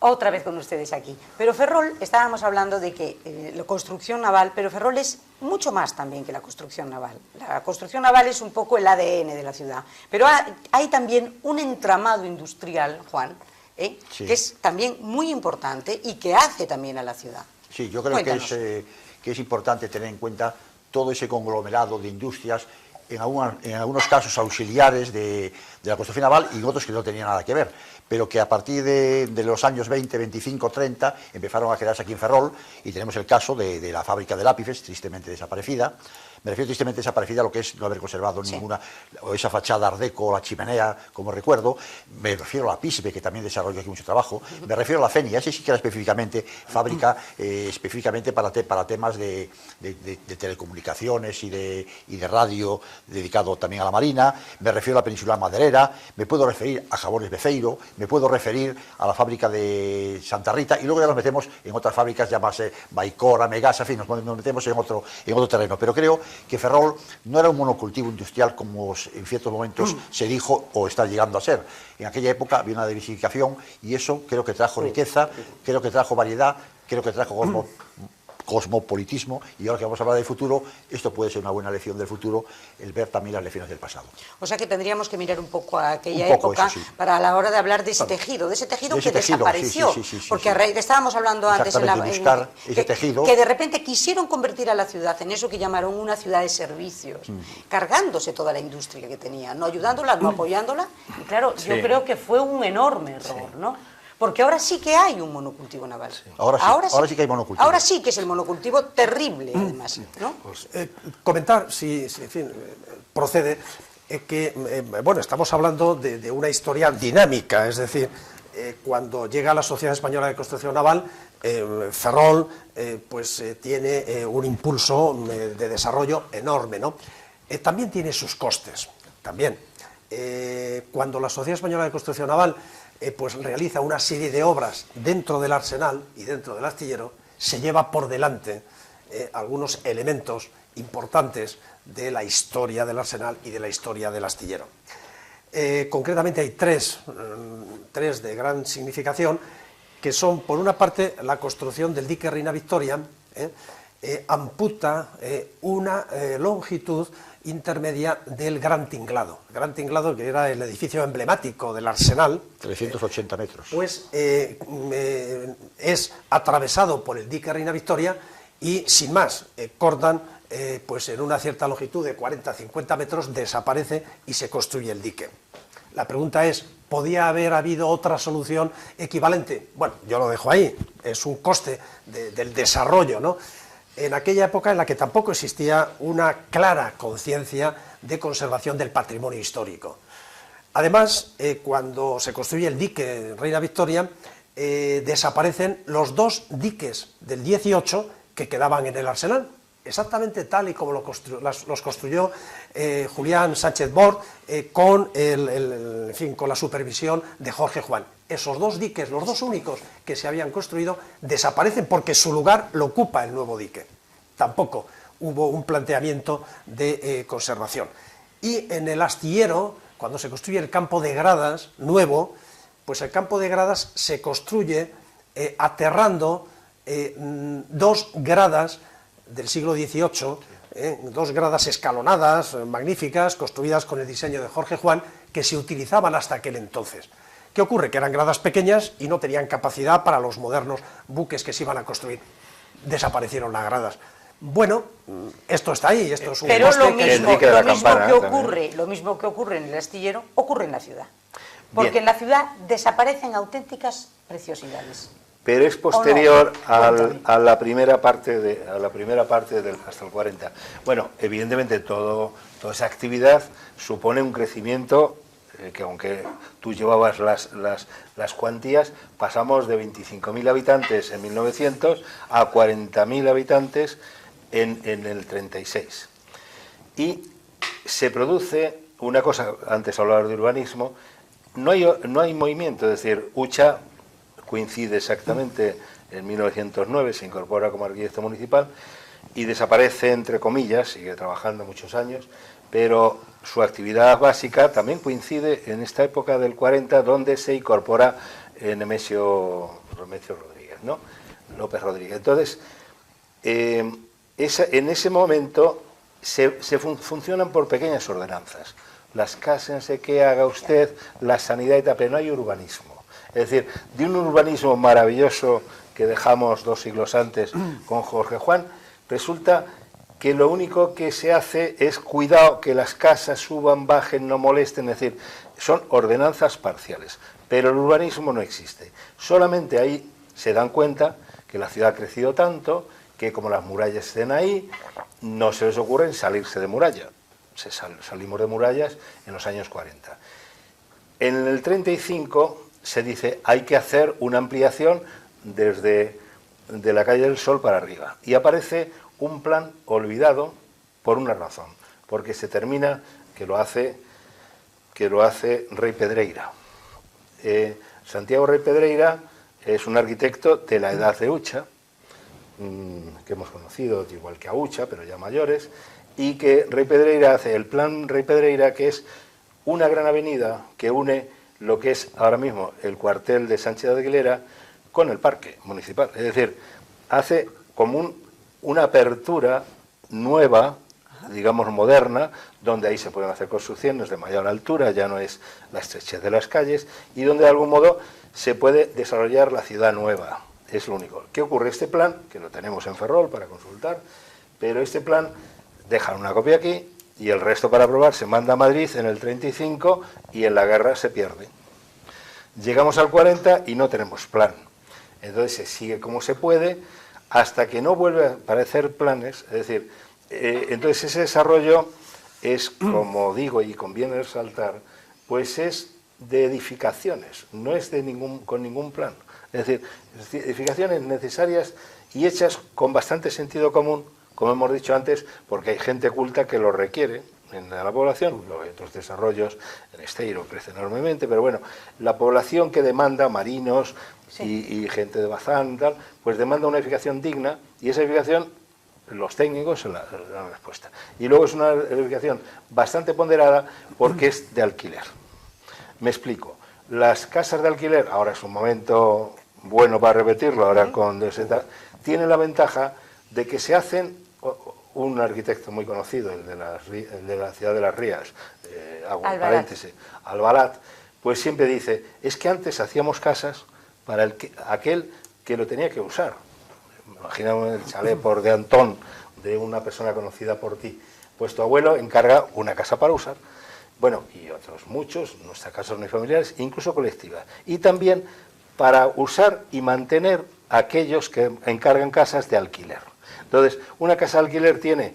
Otra vez con ustedes aquí. Pero Ferrol, estábamos hablando de que la construcción naval, pero Ferrol es mucho más también que la construcción naval. La construcción naval es un poco el ADN de la ciudad. Pero hay también un entramado industrial, Juan, sí, que es también muy importante y que hace también a la ciudad. Sí, yo creo que es importante tener en cuenta todo ese conglomerado de industrias, en algunos casos auxiliares de la construcción naval y otros que no tenían nada que ver, pero que a partir de los años 20, 25, 30 empezaron a quedarse aquí en Ferrol, y tenemos el caso de la fábrica de lápices, tristemente desaparecida. Me refiero tristemente desaparecida a lo que es no haber conservado ninguna, o esa fachada art deco, la chimenea, como recuerdo. Me refiero a la PISBE, que también desarrolla aquí mucho trabajo. Me refiero a la FENIA, ese sí que era específicamente fábrica, específicamente para temas de telecomunicaciones y de radio, dedicado también a la marina. Me refiero a la península maderera, me puedo referir a Jabones Beceiro, me puedo referir a la fábrica de Santa Rita, y luego ya nos metemos en otras fábricas, llámase Baicora, Megasa, en fin, nos metemos en otro terreno. Pero creo que Ferrol no era un monocultivo industrial como en ciertos momentos se dijo o está llegando a ser. En aquella época había una diversificación, y eso creo que trajo riqueza, creo que trajo variedad, creo que trajo cosmopolitismo, y ahora que vamos a hablar del futuro, esto puede ser una buena lección del futuro, el ver también las lecciones del pasado. O sea que tendríamos que mirar un poco a aquella época, eso, sí, para a la hora de hablar de ese tejido, que desapareció, porque a raíz, estábamos hablando antes que de repente quisieron convertir a la ciudad en eso que llamaron una ciudad de servicios, cargándose toda la industria que tenía, no ayudándola, no apoyándola, y claro, yo creo que fue un enorme error, ¿no? Porque ahora sí que hay un monocultivo naval. Sí. Ahora sí que hay monocultivo. Ahora sí que es el monocultivo terrible, además, ¿no? Pues, comentar, si en fin, procede, que, bueno, estamos hablando de una historia dinámica, es decir, cuando llega la Sociedad Española de Construcción Naval, Ferrol, tiene un impulso de desarrollo enorme, ¿no? También tiene sus costes, también. Cuando la Sociedad Española de Construcción Naval realiza una serie de obras dentro del arsenal y dentro del astillero, se lleva por delante algunos elementos importantes de la historia del arsenal y de la historia del astillero. Concretamente hay tres de gran significación, que son, por una parte, la construcción del dique Reina Victoria, amputa una longitud intermedia del Gran Tinglado. El Gran Tinglado, que era el edificio emblemático del arsenal, 380 metros. Pues es atravesado por el dique Reina Victoria y, sin más, cortan, pues en una cierta longitud de 40-50 metros, desaparece y se construye el dique. La pregunta es, ¿podía haber habido otra solución equivalente? Bueno, yo lo dejo ahí, es un coste del desarrollo, ¿no? En aquella época en la que tampoco existía una clara conciencia de conservación del patrimonio histórico. Además, cuando se construye el dique Reina Victoria, desaparecen los dos diques del 18 que quedaban en el arsenal, exactamente tal y como los construyó Julián Sánchez Bort, con la supervisión de Jorge Juan. Esos dos diques, los dos únicos que se habían construido, desaparecen porque su lugar lo ocupa el nuevo dique. Tampoco hubo un planteamiento de conservación. Y en el astillero, cuando se construye el campo de gradas nuevo, pues el campo de gradas se construye aterrando dos gradas del siglo XVIII, dos gradas escalonadas, magníficas, construidas con el diseño de Jorge Juan, que se utilizaban hasta aquel entonces. ¿Qué ocurre? Que eran gradas pequeñas y no tenían capacidad para los modernos buques que se iban a construir. Desaparecieron las gradas. Bueno, esto está ahí, esto es un pero coste lo mismo que ocurre en el astillero ocurre en la ciudad. Porque en la ciudad desaparecen auténticas preciosidades. Pero es posterior a la primera parte hasta el 40. Bueno, evidentemente toda esa actividad supone un crecimiento que, aunque tú llevabas las cuantías, pasamos de 25.000 habitantes en 1900 a 40.000 habitantes en el 36. Y se produce una cosa, antes hablaba de urbanismo, no hay movimiento, es decir, Ucha coincide exactamente en 1909, se incorpora como arquitecto municipal y desaparece, entre comillas, sigue trabajando muchos años, pero su actividad básica también coincide en esta época del 40, donde se incorpora Nemesio Remecio Rodríguez, ¿no? López Rodríguez. Entonces, en ese momento funcionan por pequeñas ordenanzas. Las casas, no sé qué haga usted, la sanidad y tal, pero no hay urbanismo. Es decir, de un urbanismo maravilloso que dejamos 2 siglos antes con Jorge Juan, resulta que lo único que se hace es cuidado que las casas suban, bajen, no molesten, es decir, son ordenanzas parciales, pero el urbanismo no existe. Solamente ahí se dan cuenta que la ciudad ha crecido tanto que como las murallas estén ahí, no se les ocurre salirse de muralla. Salimos de murallas en los años 40. En el 35 se dice hay que hacer una ampliación desde la calle del Sol para arriba. Y aparece un plan olvidado por una razón, porque se termina que lo hace Rey Pedreira. Santiago Rey Pedreira es un arquitecto de la edad de Ucha, que hemos conocido igual que a Ucha, pero ya mayores, y que Rey Pedreira hace el plan Rey Pedreira, que es una gran avenida que une lo que es ahora mismo el cuartel de Sánchez de Aguilera con el parque municipal. Es decir, hace como una apertura nueva, digamos moderna, donde ahí se pueden hacer construcciones de mayor altura, ya no es la estrechez de las calles, y donde de algún modo se puede desarrollar la ciudad nueva. Es lo único. ¿Qué ocurre? Este plan, que lo tenemos en Ferrol para consultar, pero este plan dejan una copia aquí y el resto para aprobar se manda a Madrid en el 35 y en la guerra se pierde. Llegamos al 40 y no tenemos plan. Entonces se sigue como se puede hasta que no vuelve a aparecer planes. Es decir, entonces ese desarrollo es, como digo y conviene resaltar, pues es de edificaciones, no es con ningún plan. Es decir, edificaciones necesarias y hechas con bastante sentido común, como hemos dicho antes, porque hay gente culta que lo requiere en la población. Otros desarrollos en Esteiro crece enormemente, pero bueno, la población que demanda, marinos y gente de Bazán, tal, pues demanda una edificación digna, y esa edificación, los técnicos se la respuesta. Y luego es una edificación bastante ponderada porque es de alquiler. Me explico. Las casas de alquiler, ahora es un momento bueno para repetirlo, ahora con DZ, tienen la ventaja de que se hacen, un arquitecto muy conocido, el de la ciudad de Las Rías, hago un paréntesis, Albalat, pues siempre dice, es que antes hacíamos casas para aquel que lo tenía que usar. Imaginamos el chalet de Antón, de una persona conocida por ti, pues tu abuelo encarga una casa para usar. Bueno, y otros muchos, nuestras casas unifamiliares, incluso colectivas. Y también para usar y mantener a aquellos que encargan casas de alquiler. Entonces, una casa de alquiler tiene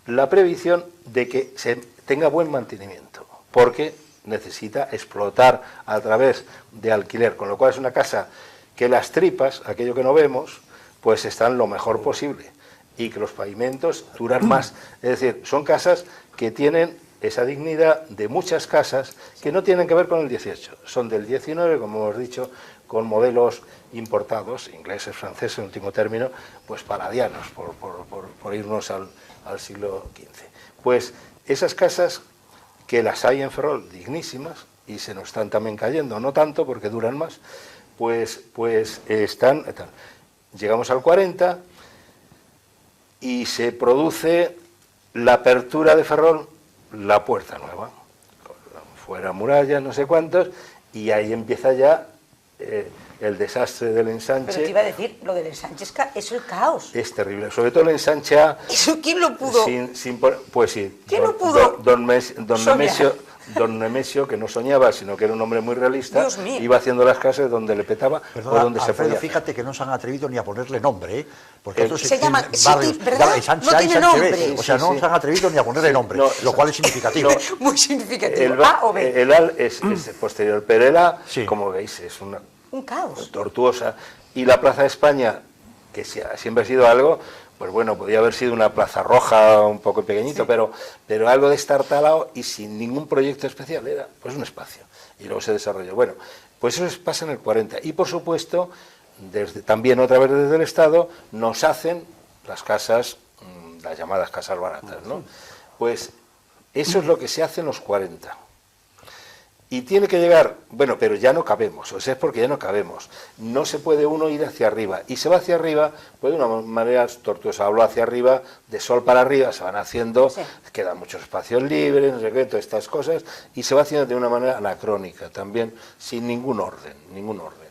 la previsión de que se tenga buen mantenimiento, porque necesita explotar a través de alquiler, con lo cual es una casa que las tripas, aquello que no vemos, pues están lo mejor posible y que los pavimentos duran más. Es decir, son casas que tienen esa dignidad de muchas casas que no tienen que ver con el 18, son del 19, como hemos dicho, con modelos importados, ingleses, franceses, en último término, pues paladianos, por irnos al siglo XV. Pues esas casas, que las hay en Ferrol dignísimas, y se nos están también cayendo, no tanto porque duran más, pues están... Llegamos al 40 y se produce la apertura de Ferrol, la Puerta Nueva, fuera murallas, no sé cuántos, y ahí empieza ya el desastre del ensanche. Pero te iba a decir, lo del ensanche es el caos. Es terrible, sobre todo el ensanche. ¿Eso quién lo pudo? Pues sí. ¿Quién lo pudo? Don Nemesio, que no soñaba, sino que era un hombre muy realista, iba haciendo las casas donde le petaba. Perdona, o donde Alfredo, se podía. Fíjate que no se han atrevido ni a ponerle nombre, porque se llama Siti, ¿verdad? No tiene nombre. O sea, no se han atrevido ni a ponerle nombre, lo cual es significativo. Muy significativo. A o B. El AL es posterior, pero el A, como veis, es un caos. Tortuosa. Y la Plaza de España, que siempre ha sido algo, pues bueno, podía haber sido una plaza roja un poco pequeñito, pero algo destartalado y sin ningún proyecto especial, era pues un espacio. Y luego se desarrolló. Bueno, pues eso pasa en el 40. Y por supuesto, también otra vez desde el Estado, nos hacen las casas, las llamadas casas baratas, ¿no? Pues eso es lo que se hace en los 40. Y tiene que llegar, bueno, pero ya no cabemos, o sea, es porque ya no cabemos. No se puede uno ir hacia arriba, y se va hacia arriba, pues de una manera tortuosa. Hablo hacia arriba, de sol para arriba, se van haciendo, sí, quedan muchos espacios libres, no sé qué, todas estas cosas, y se va haciendo de una manera anacrónica, también sin ningún orden, ningún orden.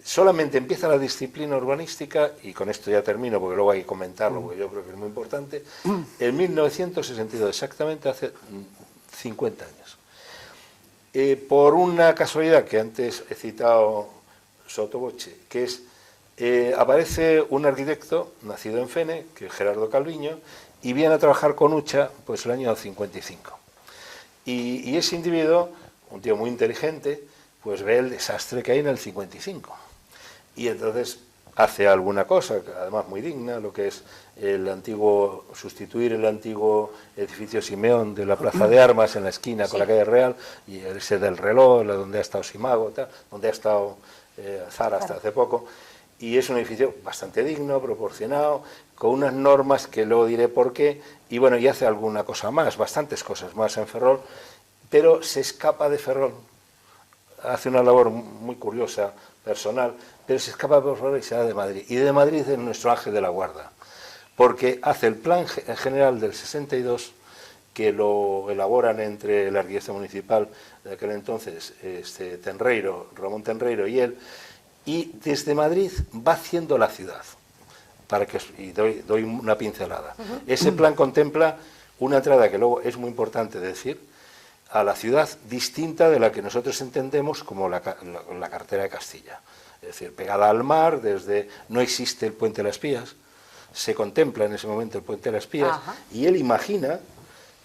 Solamente empieza la disciplina urbanística, y con esto ya termino, porque luego hay que comentarlo, porque yo creo que es muy importante, en 1962, exactamente hace 50 años. Por una casualidad que antes he citado sottovoce, que es, aparece un arquitecto nacido en Fene, que es Gerardo Calviño, y viene a trabajar con Ucha pues el año 55. Y ese individuo, un tío muy inteligente, pues ve el desastre que hay en el 55. Y entonces hace alguna cosa, además muy digna, lo que es el antiguo, sustituir el antiguo edificio Simeón de la Plaza de Armas en la esquina con la calle Real, y ese del reloj, donde ha estado Simago, tal, donde ha estado Zara hasta hace poco, y es un edificio bastante digno, proporcionado, con unas normas que luego diré por qué, y bueno, y hace alguna cosa más, bastantes cosas más en Ferrol, pero se escapa de Ferrol, hace una labor muy curiosa, personal, pero se escapa por Ferrol y se va de Madrid, y de Madrid es nuestro ángel de la guarda, porque hace el plan general del 62, que lo elaboran entre el arquitecto municipal de aquel entonces, Tenreiro, Ramón Tenreiro y él, y desde Madrid va haciendo la ciudad, y doy una pincelada. Ese plan contempla una entrada que luego es muy importante decir, a la ciudad distinta de la que nosotros entendemos como la cartera de Castilla. Es decir, pegada al mar, no existe el puente de las Pías, se contempla en ese momento el puente de las Pías, y él imagina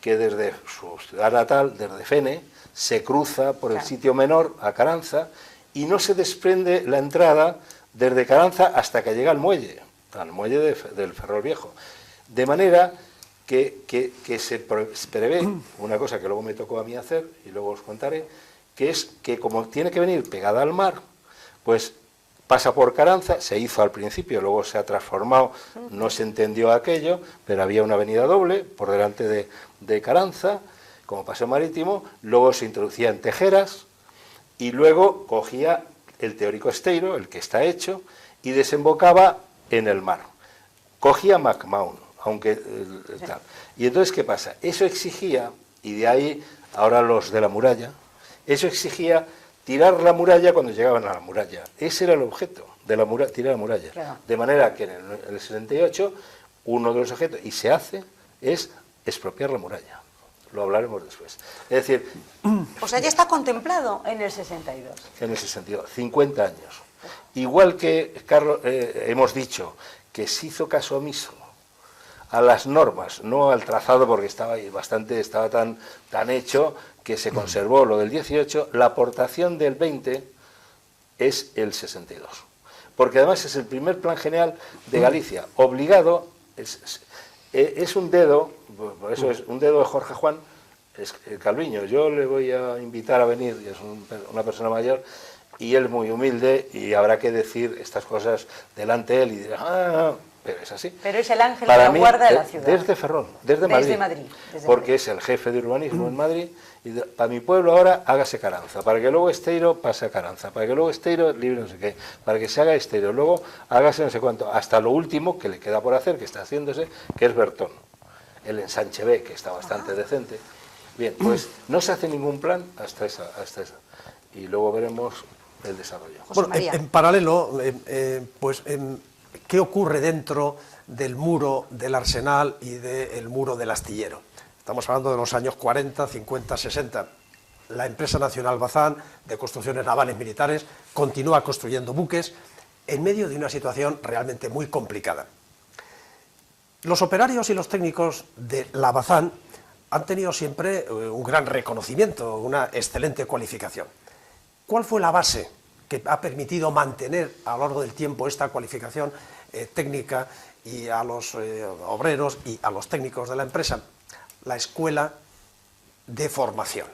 que desde su ciudad natal, desde Fene, se cruza por el sitio menor a Caranza, y no se desprende la entrada desde Caranza hasta que llega al muelle del Ferrol Viejo. De manera que se prevé, una cosa que luego me tocó a mí hacer, y luego os contaré, que es que como tiene que venir pegada al mar, pues pasa por Caranza, se hizo al principio, luego se ha transformado, no se entendió aquello, pero había una avenida doble por delante de Caranza, como paseo marítimo, luego se introducía en Tejeras, y luego cogía el teórico Esteiro, el que está hecho, y desembocaba en el mar. Cogía McMahon, aunque tal. Y entonces, ¿qué pasa? Eso exigía, y de ahí ahora los de la muralla, eso exigía tirar la muralla cuando llegaban a la muralla. Ese era el objeto de la muralla, tirar la muralla. Claro. De manera que en el 68, uno de los objetos, y se hace, es expropiar la muralla. Lo hablaremos después. Es decir... O sea, ya está contemplado en el 62. En el 62, 50 años. Igual que, Carlos, hemos dicho que se hizo caso omiso a las normas, no al trazado, porque estaba tan hecho que se conservó lo del 18, la aportación del 20 es el 62. Porque además es el primer plan general de Galicia, obligado, es un dedo, por eso es un dedo de Jorge Juan, es Calviño. Yo le voy a invitar a venir, y es una persona mayor, y él muy humilde, y habrá que decir estas cosas delante de él, y dirá, pero es así. Pero es el ángel de la guarda de la ciudad. Desde Ferrol, desde Madrid. Porque es el jefe de urbanismo en Madrid, y para mi pueblo ahora hágase Caranza, para que luego Esteiro pase a Caranza, para que luego Esteiro libre no sé qué, para que se haga Esteiro, luego hágase no sé cuánto, hasta lo último que le queda por hacer, que está haciéndose, que es Bertón, el ensanche B, que está bastante decente. Bien, pues no se hace ningún plan hasta esa, y luego veremos el desarrollo. Bueno, en paralelo, ¿qué ocurre dentro del muro del Arsenal y del muro del Astillero? Estamos hablando de los años 40, 50, 60. La empresa nacional Bazán, de construcciones navales militares, continúa construyendo buques en medio de una situación realmente muy complicada. Los operarios y los técnicos de la Bazán han tenido siempre un gran reconocimiento, una excelente cualificación. ¿Cuál fue la base que ha permitido mantener a lo largo del tiempo esta cualificación técnica y a los obreros y a los técnicos de la empresa? La escuela de formación.